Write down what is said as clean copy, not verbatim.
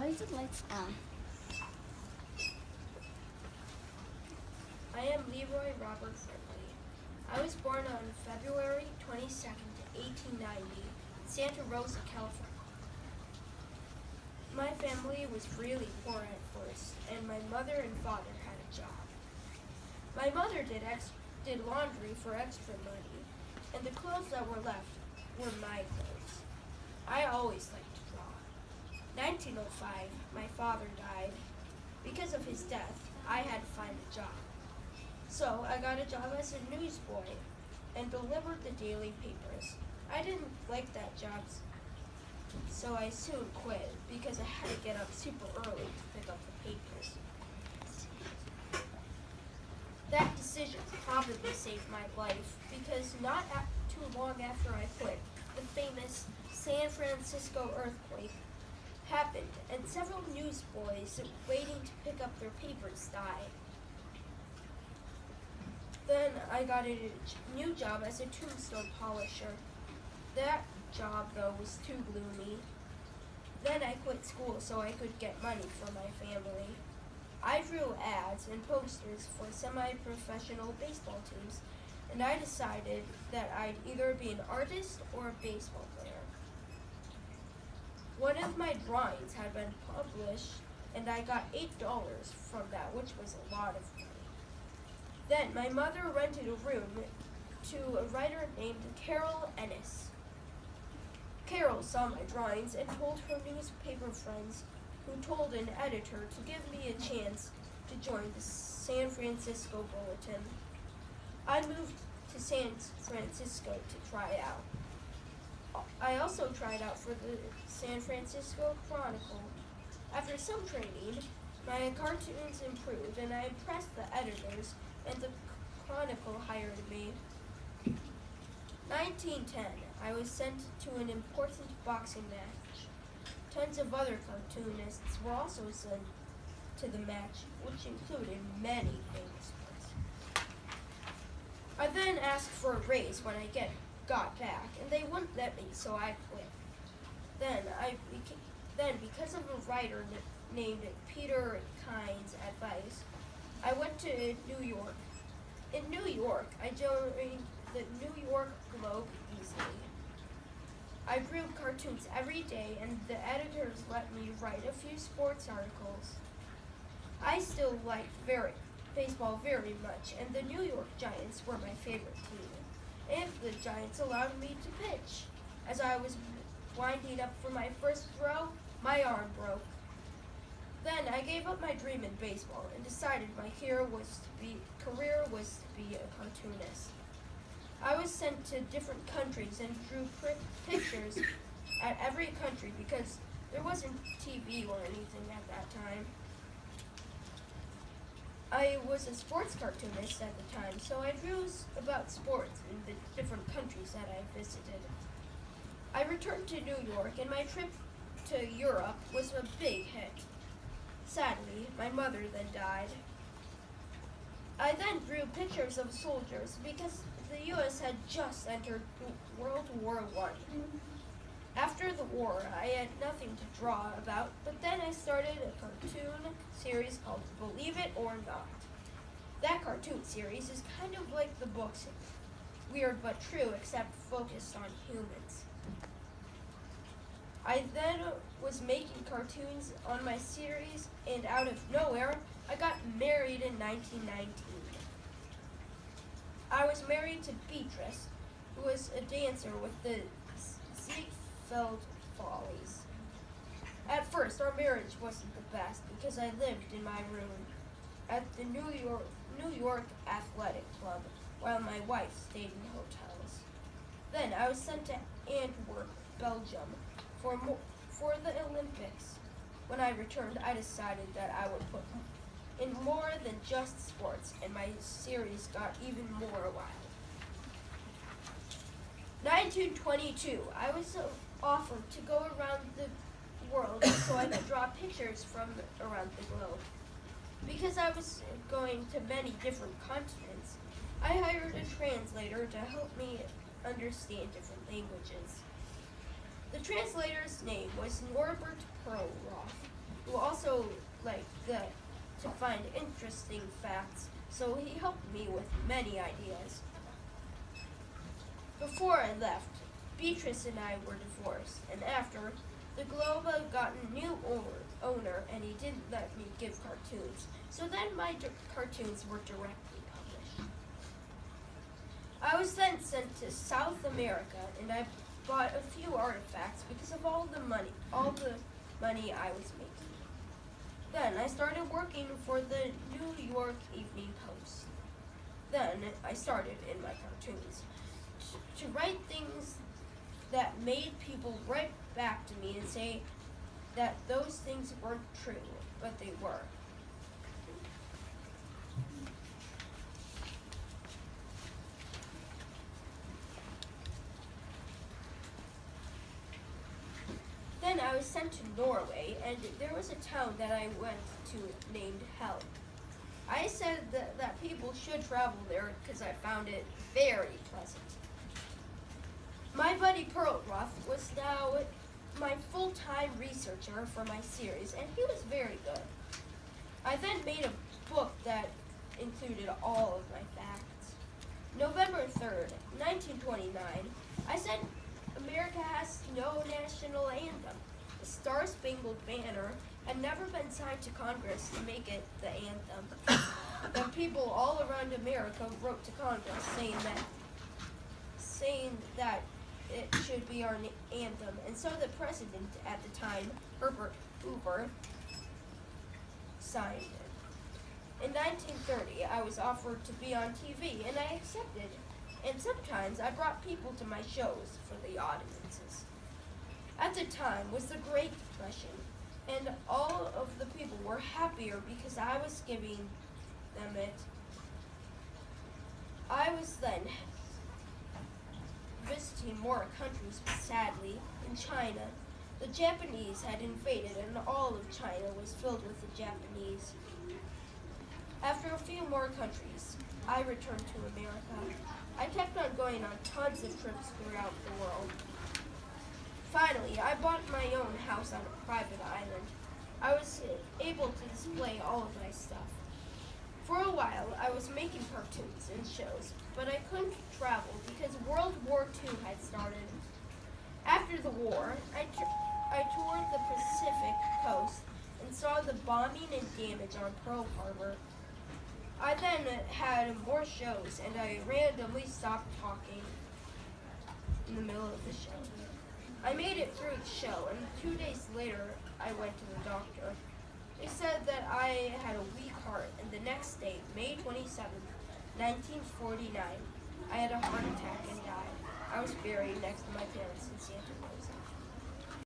Why is the lights on? I am Leroy Robert Ripley. I was born on February 22nd, 1890, in Santa Rosa, California. My family was really poor at first, and my mother and father had a job. My mother did laundry for extra money, and the clothes that were left were my clothes. I always liked to draw. 1905, my father died. Because of his death, I had to find a job. So I got a job as a newsboy and delivered the daily papers. I didn't like that job, so I soon quit because I had to get up super early to pick up the papers. That decision probably saved my life because not too long after I quit, the famous San Francisco earthquake happened and several newsboys waiting to pick up their papers died. Then I got a new job as a tombstone polisher. That job, though, was too gloomy. Then I quit school so I could get money for my family. I drew ads and posters for semi-professional baseball teams, and I decided that I'd either be an artist or a baseball player. One of my drawings had been published, and I got $8 from that, which was a lot of money. Then my mother rented a room to a writer named Carol Ennis. Carol saw my drawings and told her newspaper friends, who told an editor to give me a chance to join the San Francisco Bulletin. I moved to San Francisco to try out. I also tried out for the San Francisco Chronicle. After some training, my cartoons improved and I impressed the editors, and the Chronicle hired me. 1910, I was sent to an important boxing match. Tons of other cartoonists were also sent to the match, which included many famous ones. I then asked for a raise when I got back, and they wouldn't let me, so I quit. Then, because of a writer named Peter Kine's advice, I went to New York. In New York, I joined the New York Globe easily. I drew cartoons every day, and the editors let me write a few sports articles. I still liked baseball very much, and the New York Giants were my favorite team. And the Giants allowed me to pitch. As I was winding up for my first throw, my arm broke. Then I gave up my dream in baseball and decided my career was to be a cartoonist. I was sent to different countries and drew pictures at every country because there wasn't TV or anything at that time. I was a sports cartoonist at the time, so I drew about sports in the different countries that I visited. I returned to New York, and my trip to Europe was a big hit. Sadly, my mother then died. I then drew pictures of soldiers because the U.S. had just entered World War I. After the war, I had nothing to draw about, but then I started a cartoon series called Believe It or Not. That cartoon series is kind of like the books, Weird But True, except focused on humans. I then was making cartoons on my series, and out of nowhere, I got married in 1919. I was married to Beatrice, who was a dancer with the Ziegfeld Follies. At first, our marriage wasn't the best because I lived in my room at the New York Athletic Club while my wife stayed in hotels. Then I was sent to Antwerp, Belgium, for the Olympics. When I returned, I decided that I would put in more than just sports, and my series got even more wild. 1922, I was offered to go around the world so I could draw pictures from around the globe. Because I was going to many different continents, I hired a translator to help me understand different languages. The translator's name was Norbert Perlroth. who also liked to find interesting facts, so he helped me with many ideas. Before I left, Beatrice and I were divorced, and after, the Globe got a new owner, and he didn't let me give cartoons, so then my cartoons were directly published. I was then sent to South America, and I bought a few artifacts because of all the money I was making. Then I started working for the New York Evening Post. Then I started in my cartoons to write things that made people write back to me and say that those things weren't true, but they were. Then I was sent to Norway, and there was a town that I went to named Hell. I said that people should travel there because I found it very pleasant. My buddy Pearlruff was now my full-time researcher for my series, and he was very good. I then made a book that included all of my facts. November 3rd, 1929, I said America has no national anthem. The Star-Spangled Banner had never been signed to Congress to make it the anthem. But people all around America wrote to Congress saying that it should be our anthem, and so the president at the time, Herbert Hoover, signed it. In 1930, I was offered to be on TV, and I accepted. And sometimes I brought people to my shows for the audiences. At the time was the Great Depression, and all of the people were happier because I was giving them it. I was then visiting more countries, but sadly, in China, the Japanese had invaded and all of China was filled with the Japanese. After a few more countries, I returned to America. I kept on going on tons of trips throughout the world. Finally, I bought my own house on a private island. I was able to display all of my stuff. For a while, I was making cartoons and shows, but I couldn't travel because World War II had started. After the war, I toured the Pacific coast and saw the bombing and damage on Pearl Harbor. I then had more shows, and I randomly stopped talking in the middle of the show. I made it through the show, and 2 days later, I went to the doctor. They said that I had a weak heart, and the next day, May 27th, 1949, I had a heart attack and died. I was buried next to my parents in Santa Rosa.